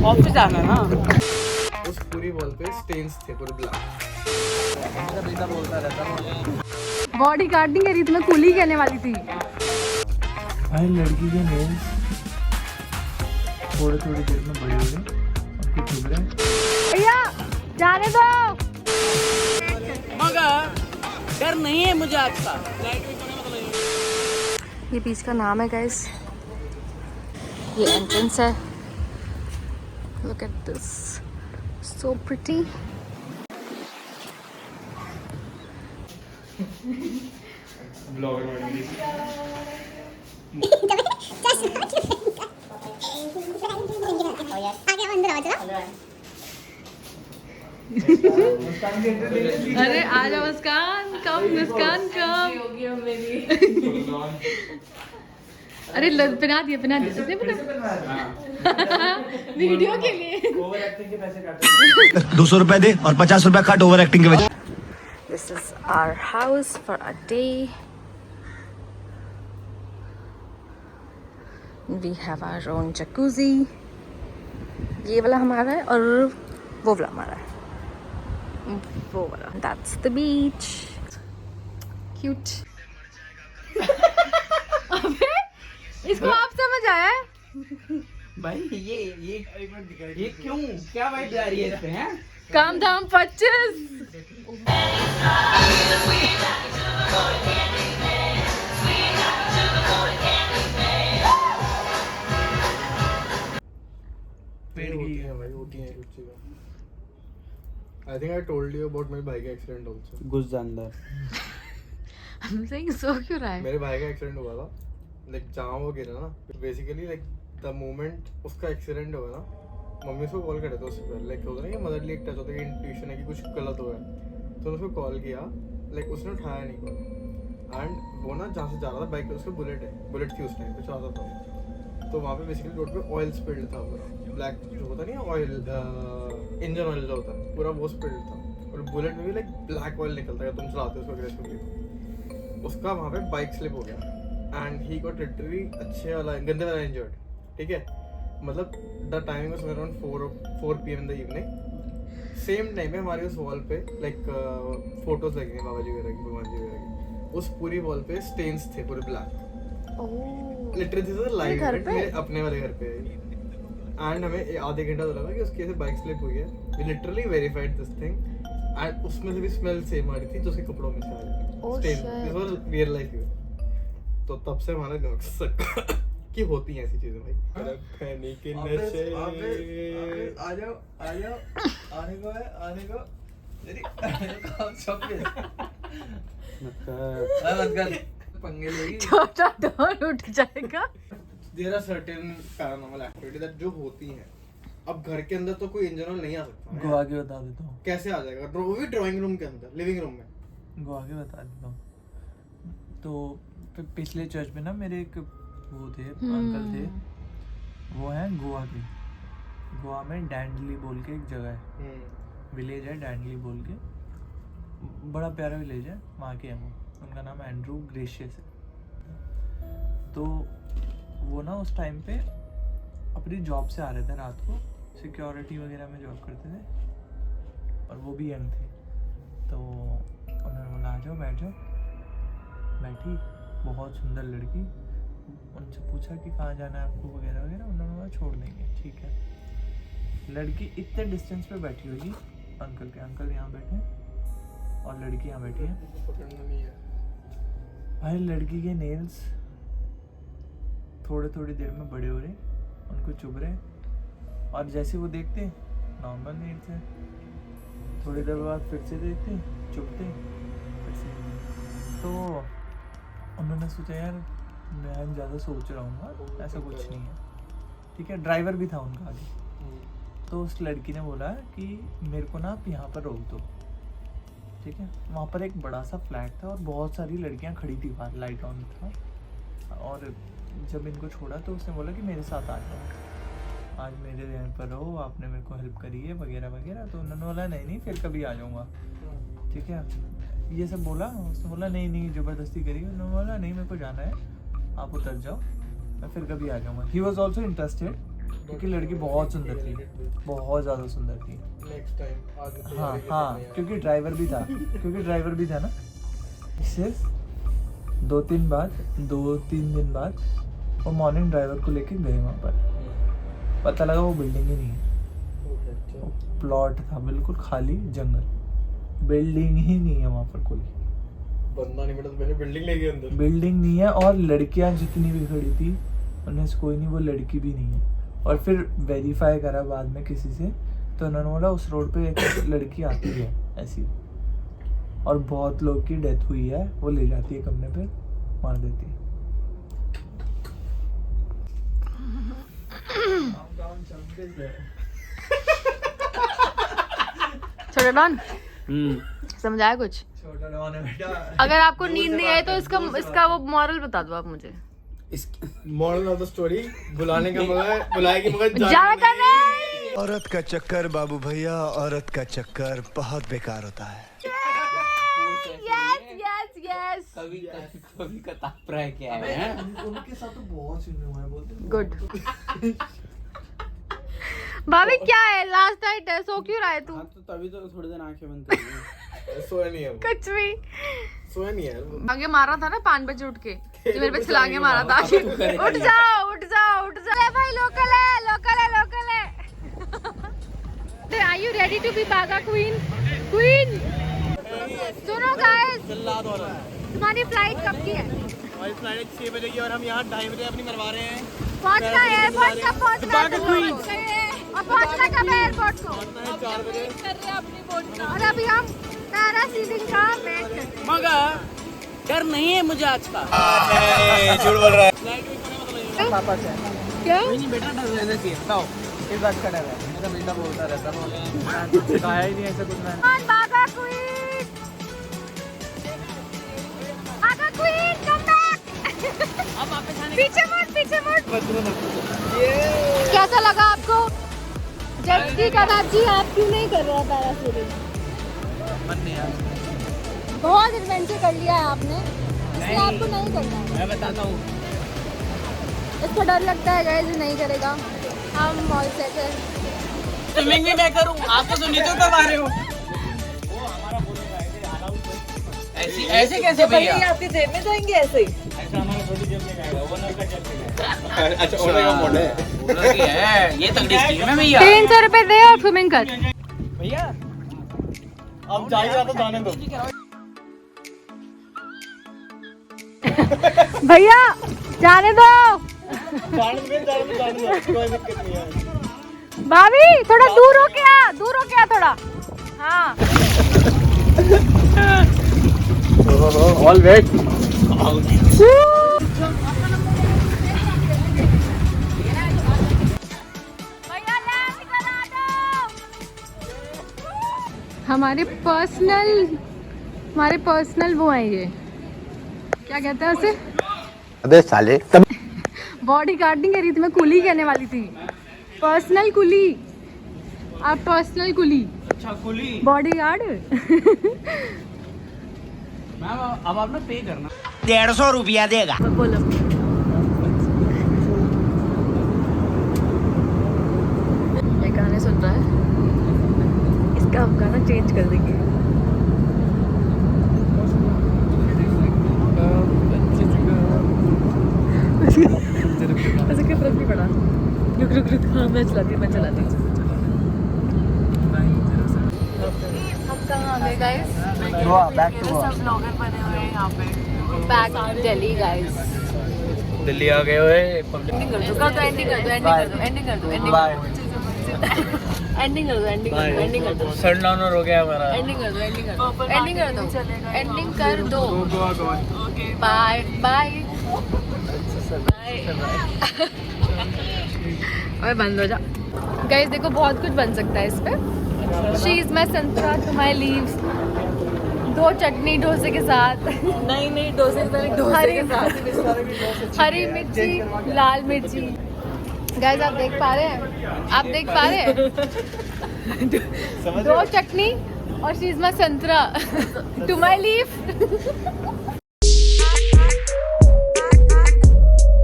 Office जाना ना। उस पूरी वॉल पे स्टेन्स थे पूरे ब्लैक। बॉडी गार्ड नहीं करी, तुम्हें कूली कहने वाली थी। भाई लड़की के नेल्स थोड़ी थोड़ी देर में बड़े हो गए, उनको चुभ रहे हैं। भैया जाने दो। मगर डर नहीं है मुझे आपका। ये बीच का नाम है गाइस, ये एंट्रेंस है। Look at this, so pretty. अरे आ जाओ मुस्कान, कम मुस्कान कम। अरे पहना दिया किसने पहना? वीडियो के लिए। 200 रुपए दे और 50 रुपए कट ओवर एक्टिंग के वजह। This is our house for a day. We have our own jacuzzi. ये वाला हमारा है और वो वाला हमारा है। वो वाला, that's the beach. Cute. अबे इसको आप समझ आया है? भाई ये क्यों, क्या वाइब जा रही है इससे हैं? काम धाम 25। I think I told you about my bike accident also. घुस जा अंदर। I'm saying so क्यों रहा है? मेरे भाई का एक्सीडेंट हुआ था, लाइक जहाँ वो गिरा ना, बेसिकली लाइक द मोमेंट उसका एक्सीडेंट हुआ ना, मम्मी उसको कॉल करे थे उससे पहले। लाइक होता ना कि मदरली एक टच होता है कि इंट्यूशन है कि कुछ गलत हुआ है, तो उसको कॉल किया, लाइक उसने उठाया नहीं कॉल। एंड वो ना जहाँ से जा रहा था बाइक पे, उसका बुलेट थी उस टाइम पे, चलाता था। तो वहाँ पे बेसिकली रोड पे ऑयल स्पिल्ड था पूरा, ब्लैक जो होता नहीं ऑयल, इंजन ऑयल जो होता है पूरा, वो स्पिल्ड था। और बुलेट में भी लाइक ब्लैक ऑयल निकलता है तुम चलाते हो उसको अग्रेसिवली। उसका वहाँ पे बाइक स्लिप हो गया एंड ही गॉट लिटरली अच्छे वाला गंदे वाला इंजर्ड। ठीक है, मतलब the timing was around 4 PM in the evening. Same time पे हमारे उस वॉल पे लाइक फोटोज लगे हैं बाबा जी वगैरह की, भगवान जी वगैरह की। उस पूरी वॉल पे स्टेन्स थे पूरे black. Literally this is live मेरे अपने वाले घर पे। एंड हमें आधे घंटा तो लगा कि उसकी ऐसे बाइक स्लिप हुई है। We literally verified this thing and उसमें से भी स्मेल सेम आ रही थी जो उसके कपड़ों में से आ रही थी। This was real life. तो तब से हमारा कि होती हैं ऐसी चीजें भाई। खैनी के नशे आ जाओ आने को मत कर पंगे लेगी, छोटा डोर उठ जाएगा। There are certain paranormal activity that जो होती हैं। अब घर के अंदर तो कोई इंजन नहीं आ सकता। गोवा के बता देता हूँ कैसे आ जाएगा, वो भी ड्राइंग रूम के अंदर, लिविंग रूम में। गोवा के बता देता हूँ। तो पिछले चर्च में ना मेरे एक वो थे, अंकल थे, वो हैं गोवा के। गोवा में डैंडली बोल के एक जगह है, विलेज है डैंडली बोल के, बड़ा प्यारा विलेज है, वहाँ के हैं वो। उनका नाम एंड्रू ग्रेशियस है। तो वो ना उस टाइम पे अपनी जॉब से आ रहे थे रात को, सिक्योरिटी वगैरह में जॉब करते थे, और वो भी यंग थे। तो उन्होंने बोला आ जाओ बैठ जाओ। बैठी, बहुत सुंदर लड़की। उनसे पूछा कि कहाँ जाना है आपको वगैरह वगैरह, उन्होंने बोला छोड़ देंगे ठीक है। लड़की इतने डिस्टेंस पे बैठी हुई, अंकल यहाँ बैठे और लड़की यहाँ बैठी है। भाई लड़की के नेल्स थोड़ी देर में बड़े हो रहे, उनको चुभ रहे, और जैसे वो देखते नॉर्मल नेल्स है, थोड़ी देर बाद फिर से देखते चुभते फिर से। तो उन्होंने सोचा यार मैं ज़्यादा सोच रहा हूँ, ऐसा कुछ नहीं है ठीक है। ड्राइवर भी था उनका आगे। तो उस लड़की ने बोला कि मेरे को ना आप यहाँ पर रोक दो ठीक है। वहाँ पर एक बड़ा सा फ्लैट था और बहुत सारी लड़कियाँ खड़ी थी बाहर, लाइट ऑन था। और जब इनको छोड़ा तो उसने बोला कि मेरे साथ आ जाओ, आज मेरे यहाँ पर रहो, आपने मेरे को हेल्प करी है वगैरह वगैरह। तो उन्होंने बोला नहीं फिर कभी आ जाऊँगा ठीक है, ये सब बोला। उसने बोला नहीं ज़बरदस्ती करी। उन्होंने बोला नहीं मेरे को जाना है, आप उतर जाओ, मैं फिर कभी आ जाऊँगा। ही वॉज ऑल्सो इंटरेस्टेड क्योंकि लड़की बहुत सुंदर थी, बहुत ज़्यादा सुंदर थी। नेक्स्ट टाइम आज हाँ हाँ, क्योंकि ड्राइवर भी था ना। सिर्फ 2-3 दिन बाद वो मॉर्निंग ड्राइवर को लेके गए वहाँ पर, पता लगा वो बिल्डिंग ही नहीं है, वो प्लॉट था बिल्कुल खाली जंगल, बिल्डिंग ही नहीं है वहाँ पर कोई। बंदा नहीं मिला तो मैंने बिल्डिंग ले गई अंदर। बिल्डिंग नहीं है और लड़कियां जितनी भी खड़ी थी उनमें से कोई नहीं, वो लड़की भी नहीं है। और फिर वेरीफाई करा बाद में किसी से, तो उन्होंने बोला उस रोड पे एक लड़की आती है ऐसी, और बहुत लोग की डेथ हुई है, वो ले जाती है कमरे पे, मार देती है। छोटा डॉन समझाया कुछ? छोटा डॉन है बेटा। अगर आपको नींद नहीं आई तो इसका वो मॉरल बता दो आप मुझे। मॉरल ऑफ द स्टोरी, बुलाने का मगर बुलाएगी मगर ज्यादा कर रहे। औरत का चक्कर बाबू भैया, औरत का चक्कर बहुत बेकार होता है। यस कभी का तापरा है क्या है? उनके साथ तो बहुत सीन हुआ है, बोलते हैं। गुड। भाभी क्या है, लास्ट नाइट है, सो क्यों रहा है तू? हाँ तो तभी तो थोड़ी देर आंखें बंद कर सोया नहीं है वो। कुछ भी सोया नहीं है वो। आगे मारा था ना 5 बजे उठ के, जो मेरे पे छलांगे मारा था। उठ जाओ भाई, लोकल है। Are you ready to be Baga Queen? सुनो गाइस, तुम्हारी फ्लाइट कब की है? हमारी फ्लाइट 6 बजे की और हम यहाँ 2:30 बजे अपनी मरवा रहे हैं। पहुंचना है एयरपोर्ट, कब पहुंचना है? और पहुंचना कब है एयरपोर्ट को? 4 बजे। और अभी हम पैरासीलिंग का वेट करते हैं। मगर डर नहीं है मुझे आज का। झूठ बोल रहा है। पापा से क्यों? नहीं बेटा, डर रहना चाहिए। बताओ किस बात का डर है? मेरा बेटा बोलता रहता है, सिखाया ही नहीं ऐसा कुछ मैंने। बागा क्वीन कम बैक। अब वापस आने पीछे मुड़। कैसा लगा आपको? जेट स्की करना जी, आप क्यों नहीं कर रहे पैरासीलिंग? मन नहीं आया। बहुत एडवेंचर कर लिया है आपने, इसलिए आपको नहीं करना है। मैं बताता हूँ। इसको डर लगता है गाइस, नहीं करेगा। हम ऑल सेट है। स्विमिंग भी मैं करूँ, आप तो नीचे करवा रहे हो। ऐसे कैसे भैया? आपकी जेब में जाएंगे ऐसे ही? ऐसा हमारा थोड़ी जेब में जाएगा, ओनर का जेब में जाएगा। अच्छा ओनर का मोड है। ओनर की है, ये तगड़ी स्कीम है भैया। 300 रुपए दे और स्विमिंग कर। भैया अब जाएगा तो जाने दो। भैया जाने दो। जाने दो, कोई दिक्कत नहीं है। भाभी थोड़ा दूर हो क्या थोड़ा। हाँ ऑल वेट। हमारे पर्सनल वो है, ये क्या कहते हैं उसे? अबे साले बॉडी गार्ड नहीं कह रही थी मैं, कुली कहने वाली थी। पर्सनल कुली, आप पर्सनल कुली। अच्छा कुली। Body guard. मैम अब आप ना पे करना। 150 रुपया देगा। बोलो। ये गाने सुन रहा है, इसका हम गाना चेंज कर देंगे। ऐसे क्या फर्क नहीं पड़ा। रुक हाँ मैं चलाती हूँ। हम कहाँ आ गए गाइस? Back to Goa. सब ब्लॉगर बने हुए हैं यहाँ पे। Back Delhi guys. दिल्ली आ गए हुए। एंडिंग कर दो, एंडिंग कर दो। बाय। एंडिंग कर दो। सनडाउनर हो गया हमारा। एंडिंग कर दो। Bye bye. ओए बंद हो जा। गाइस देखो बहुत कुछ बन सकता है इस पे। शी इज माई संतरा टू माई लीव्स। 2 चटनी डोसे के साथ। नहीं डोसे के साथ। हरी मिर्ची, लाल मिर्ची। गाइस आप देख पा रहे हैं? 2 चटनी और शी इज माई संतरा टू माई लीफ।